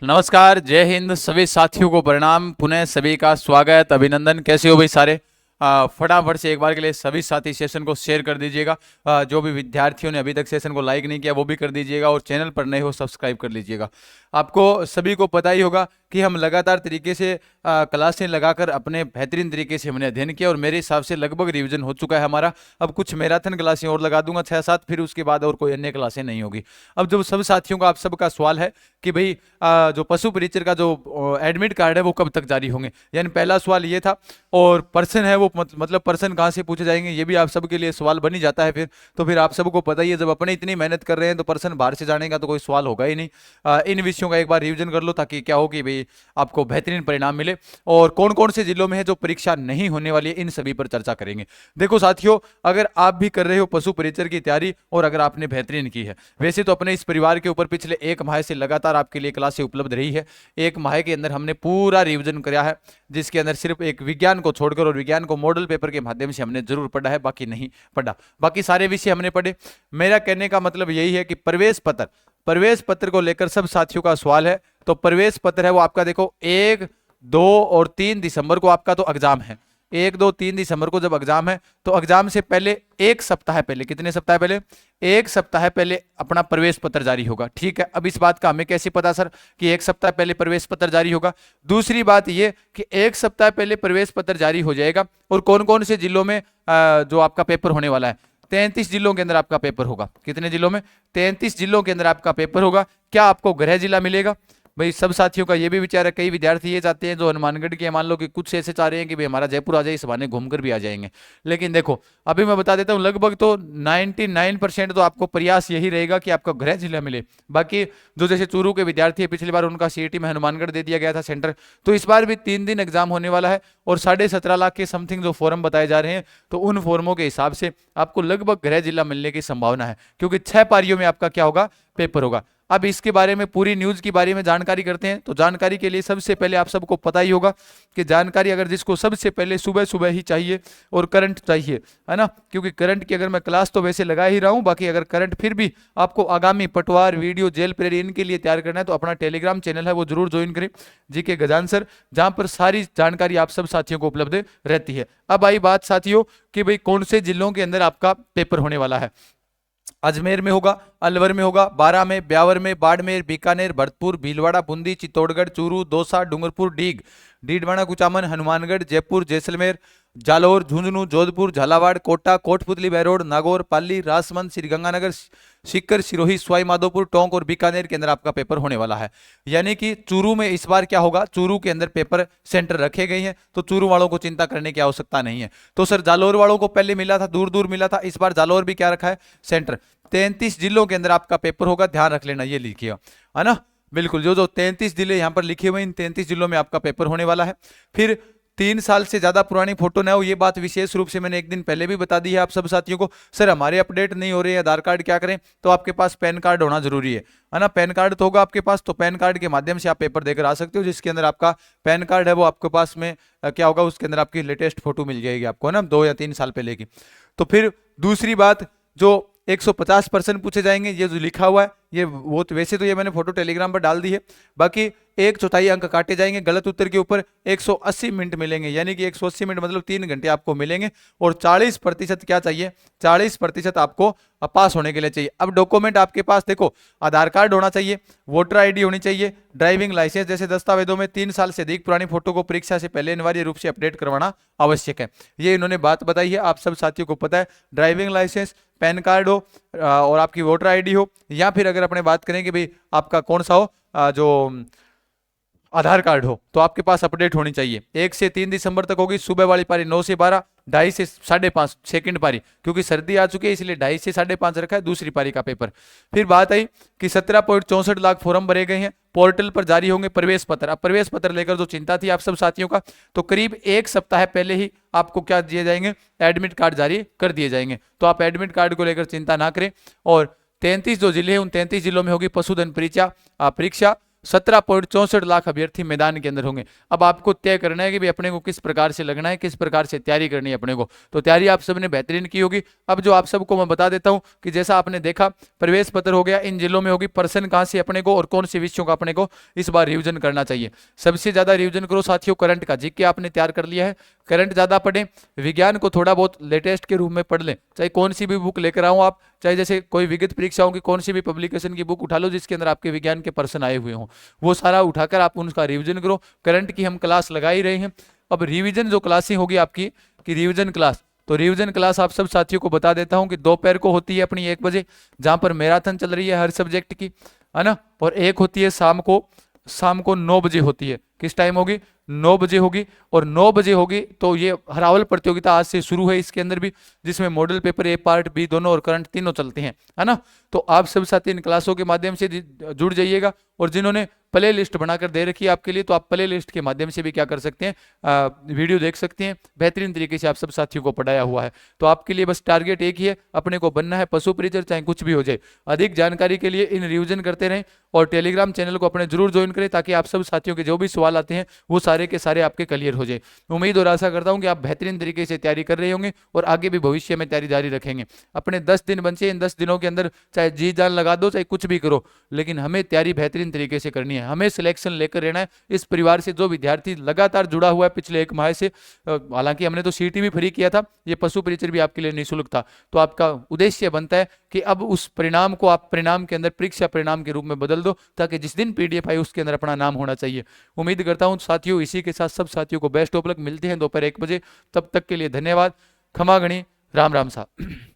नमस्कार, जय हिंद। सभी साथियों को प्रणाम, पुनः सभी का स्वागत, अभिनंदन। कैसे हो भाई सारे? फटाफट से एक बार के लिए सभी साथी सेशन को शेयर कर दीजिएगा। जो भी विद्यार्थियों ने अभी तक सेशन को लाइक नहीं किया वो भी कर दीजिएगा, और चैनल पर नए हो सब्सक्राइब कर लीजिएगा। आपको सभी को पता ही होगा कि हम लगातार तरीके से क्लासें लगाकर अपने बेहतरीन तरीके से हमने अध्ययन किया, और मेरे हिसाब से लगभग रिवीजन हो चुका है हमारा। अब कुछ मैराथन क्लासें और लगा दूंगा 6-7, फिर उसके बाद और कोई अन्य क्लासें नहीं होगी। अब जो सब साथियों का आप सबका सवाल है कि भाई जो पशु परिचर का जो एडमिट कार्ड है वो कब तक जारी होंगे, यानी पहला सवाल ये था। और पर्सन है वो मतलब पर्सन कहाँ से पूछे जाएंगे, ये भी आप सबके लिए सवाल बन ही जाता है फिर। तो फिर आप सबको पता ही है, जब अपने इतनी मेहनत कर रहे हैं तो पर्सन बाहर से जाने का तो कोई सवाल होगा ही नहीं। इन विषयों का एक बार रिवीजन कर लो, ताकि क्या हो कि भाई आपको बेहतरीन परिणाम मिले। और कौन कौन से जिलों में है जो परीक्षा नहीं होने वाली है, इन सभी पर चर्चा करेंगे। देखो साथियों, अगर आप भी कर रहे हो पशु परिचर की तैयारी, और अगर आपने बेहतरीन की है, वैसे तो अपने इस परिवार के ऊपर पिछले 1 माह से लगातार आपके लिए क्लासें उपलब्ध रही है। 1 माह के अंदर हमने पूरा रिवीजन किया है, जिसके अंदर सिर्फ एक विज्ञान को छोड़कर, और विज्ञान को मॉडल पेपर के माध्यम से हमने जरूर पढ़ा है, बाकी नहीं पढ़ा। बाकी सारे विषय हमने पढ़े। मेरा कहने का मतलब यही है कि प्रवेश पत्र को लेकर सब साथियों का सवाल है। तो प्रवेश पत्र है वो आपका, देखो 1, 2 और 3 दिसंबर को आपका तो एग्जाम है। 1, 2, 3 दिसंबर को जब एग्जाम है, तो एग्जाम से पहले 1 सप्ताह पहले, कितने सप्ताह पहले? 1 सप्ताह पहले अपना प्रवेश पत्र जारी होगा। ठीक है, अब इस बात का हमें कैसे पता सर कि 1 सप्ताह पहले प्रवेश पत्र जारी होगा? दूसरी बात यह कि 1 सप्ताह पहले प्रवेश पत्र जारी हो जाएगा, और कौन कौन से जिलों में जो आपका पेपर होने वाला है? 33 जिलों के अंदर आपका पेपर होगा। कितने जिलों में? 33 जिलों के अंदर आपका पेपर होगा। क्या आपको गृह जिला मिलेगा? भाई सब साथियों का ये भी विचार है, कई विद्यार्थी ये चाहते हैं जो हनुमानगढ़ के, मान लो कि कुछ ऐसे चाह रहे हैं कि भाई हमारा जयपुर आ जाए, इस बहाने घूमकर भी आ जाएंगे। लेकिन देखो, अभी मैं बता देता हूँ, लगभग तो 99% तो आपको प्रयास यही रहेगा कि आपका गृह जिला मिले। बाकी जो जैसे चूरू के विद्यार्थी है, पिछली बार उनका सीईटी में हनुमानगढ़ दे दिया गया था सेंटर, तो इस बार भी 3 दिन एग्जाम होने वाला है, और 17.5 लाख के समथिंग जो फॉर्म बताए जा रहे हैं, तो उन फॉर्मों के हिसाब से आपको लगभग गृह जिला मिलने की संभावना है, क्योंकि 6 पारियों में आपका क्या होगा? पेपर होगा। अब इसके बारे में, पूरी न्यूज के बारे में जानकारी करते हैं। तो जानकारी के लिए सबसे पहले आप सबको पता ही होगा कि जानकारी अगर जिसको सबसे पहले सुबह सुबह ही चाहिए, और करंट चाहिए, है ना, क्योंकि करंट की अगर मैं क्लास तो वैसे लगा ही रहा हूं, बाकी अगर करंट फिर भी आपको आगामी पटवार, वीडियो, जेल प्रेरी इनके लिए तैयार करना है, तो अपना टेलीग्राम चैनल है वो जरूर ज्वाइन करें, जीके गजान सर, जहां पर सारी जानकारी आप सब साथियों को उपलब्ध रहती है। अब आई बात साथियों कि भाई कौन से जिलों के अंदर आपका पेपर होने वाला है। अजमेर में होगा, अलवर में होगा, बारां में, ब्यावर में, बाड़मेर, बीकानेर, भरतपुर, भीलवाड़ा, बूंदी, चित्तौड़गढ़, चूरू, दौसा, डूंगरपुर, डीडवाना, कुचामन, हनुमानगढ़, जयपुर, जैसलमेर, जालौर, झुंझुनू, जोधपुर, झालावाड़, कोटा, कोटपुतली, बहरोड, नागौर, पाली, राजसमंद, श्रीगंगानगर, सीकर, सिरोही, सवाई माधोपुर, टोंक और बीकानेर के अंदर आपका पेपर होने वाला है। यानी कि चूरू में इस बार क्या होगा, चूरू के अंदर पेपर सेंटर रखे गए हैं, तो चूरू वालों को चिंता करने की आवश्यकता नहीं है। तो सर जालौर वालों को पहले मिला था, दूर दूर मिला था, इस बार जालौर भी क्या रखा है? सेंटर। 33 जिलों के अंदर आपका पेपर होगा, ध्यान रख लेना, ये लिखिए, है ना, बिल्कुल। जो जो 33 जिले यहां पर लिखे हुए, इन 33 जिलों में आपका पेपर होने वाला है। फिर 3 साल से ज्यादा पुरानी फोटो ना हो, ये बात विशेष रूप से मैंने एक दिन पहले भी बता दी है आप सब साथियों को। सर हमारे अपडेट नहीं हो रहे हैं आधार कार्ड, क्या करें? तो आपके पास पैन कार्ड होना जरूरी है ना। पैन कार्ड तो होगा आपके पास, तो पैन कार्ड के माध्यम से आप पेपर देकर आ सकते हो, जिसके अंदर आपका पैन कार्ड है वो आपके पास में क्या होगा, उसके अंदर आपकी लेटेस्ट फोटो मिल जाएगी आपको, है ना, 2 या 3 साल पहले की। तो फिर दूसरी बात, जो 150% पूछे जाएंगे, ये जो लिखा हुआ है, ये वो तो वैसे तो ये मैंने फोटो टेलीग्राम पर डाल दी है। बाकी 1/4 अंक काटे जाएंगे गलत उत्तर के ऊपर, 180 मिनट मिलेंगे, यानी कि 180 मिनट मतलब 3 घंटे आपको मिलेंगे। और 40% क्या चाहिए? 40% आपको पास होने के लिए चाहिए। अब डॉक्यूमेंट आपके पास देखो, आधार कार्ड होना चाहिए, वोटर आईडी होनी चाहिए, ड्राइविंग लाइसेंस जैसे दस्तावेजों में 3 साल से अधिक पुरानी फोटो को परीक्षा से पहले अनिवार्य रूप से अपडेट करवाना आवश्यक है। ये इन्होंने बात बताई है, आप सब साथियों को पता है। ड्राइविंग लाइसेंस, पैन कार्ड हो और आपकी वोटर आईडी हो, या फिर अगर अपने बात करें कि भाई आपका कौन सा हो, जो आधार कार्ड हो, तो आपके पास अपडेट होनी चाहिए। 1 से 3 दिसंबर तक होगी सुबह वाली पारी 9 से 12, 2.5 से 5.5 सेकंड पारी, क्योंकि सर्दी आ चुकी है इसलिए 2.5 से 5.5 रखा है दूसरी पारी का पेपर। फिर बात आई कि 17.64 लाख फॉर्म भरे गए हैं, पोर्टल पर जारी होंगे प्रवेश पत्र। अब प्रवेश पत्र लेकर जो चिंता थी आप सब साथियों का, तो करीब 1 सप्ताह पहले ही आपको क्या दिए जाएंगे? एडमिट कार्ड जारी कर दिए जाएंगे। तो आप एडमिट कार्ड को लेकर चिंता ना करें। और 33 जो जिले हैं, उन 33 जिलों में होगी पशुधन परीक्षा। 17.64 लाख अभ्यर्थी मैदान के अंदर होंगे। अब आपको तय करना है कि भाई अपने को किस प्रकार से लगना है, किस प्रकार से तैयारी करनी है अपने को। तो तैयारी आप सबने बेहतरीन की होगी। अब जो आप सबको मैं बता देता हूं कि जैसा आपने देखा प्रवेश पत्र हो गया, इन जिलों में होगी, पर्सन कहां से अपने को और कौन से विषयों का अपने को इस बार रिविजन करना चाहिए। सबसे ज्यादा रिविजन करो साथियों करंट का, जीके आपने तैयार कर लिया है, करंट ज्यादा पढ़ें, विज्ञान को थोड़ा बहुत लेटेस्ट के रूप में पढ़ लें, चाहे कौन सी भी बुक लेकर आओ आप, चाहे जैसे कोई विगत परीक्षाओं की कौन सी भी पब्लिकेशन की बुक उठा लो जिसके अंदर आपके विज्ञान के पर्सन आए हुए हों, वो सारा उठाकर आप उनका रिवीजन करो। करंट की हम क्लास लगा ही रहे हैं। अब रिवीजन जो क्लासें होगी आपकी कि रिवीजन क्लास, तो रिवीजन क्लास आप सब साथियों को बता देता हूं कि दोपहर को होती है अपनी 1 बजे, जहां पर मैराथन चल रही है हर सब्जेक्ट की, है ना, और एक होती है शाम को 9 बजे होती है। किस टाइम होगी? 9 बजे होगी। और 9 बजे होगी तो ये हरावल प्रतियोगिता आज से शुरू है इसके अंदर भी, जिसमें model paper A part B दोनों और करंट तीनों चलते हैं, है ना। तो आप सब साथी इन क्लासों के माध्यम से जुड़ जाइएगा। और जिन्होंने प्ले लिस्ट बनाकर दे रखी है आपके लिए, तो आप प्ले लिस्ट के माध्यम से भी क्या कर सकते हैं, वीडियो देख सकते हैं। बेहतरीन तरीके से आप सब साथियों को पढ़ाया हुआ है। तो आपके लिए बस टारगेट एक ही है, अपने को बनना है पशु परिचर, चाहे कुछ भी हो जाए। अधिक जानकारी के लिए इन रिवीजन करते रहें और टेलीग्राम चैनल को अपने जरूर ज्वाइन करें, ताकि आप सब साथियों के जो भी सवाल आते हैं वो सारे के सारे आपके क्लियर हो जाए। उम्मीद और आशा करता हूं कि आप बेहतरीन तरीके से तैयारी कर रहे होंगे और आगे भी भविष्य में तैयारी जारी रखेंगे। अपने 10 दिन बचे, इन 10 दिनों के अंदर चाहे जी जान लगा दो, चाहे कुछ भी करो, लेकिन हमें तैयारी बेहतरीन तरीके से करनी है। हमें सिलेक्शन लेकर रहना है। इस परिवार से जो विद्यार्थी लगातार जुड़ा हुआ है पिछले 1 माह से, हालांकि हमने तो सीटी भी फ्री किया था, ये पशु परिचर भी आपके लिए निःशुल्क था, तो आपका उद्देश्य बनता है कि अब उस परिणाम को आप परिणाम के अंदर परीक्षा परिणाम के रूप में बदल दो, ताकि जिस दिन पीडीएफ आई उसके अंदर अपना नाम होना चाहिए। उम्मीद करता हूं साथियों इसी के साथ सब साथियों को बेस्ट ऑफ लक। मिलते हैं दोपहर 1 बजे, तब तक के लिए धन्यवाद। खमा गणी, राम राम साहब।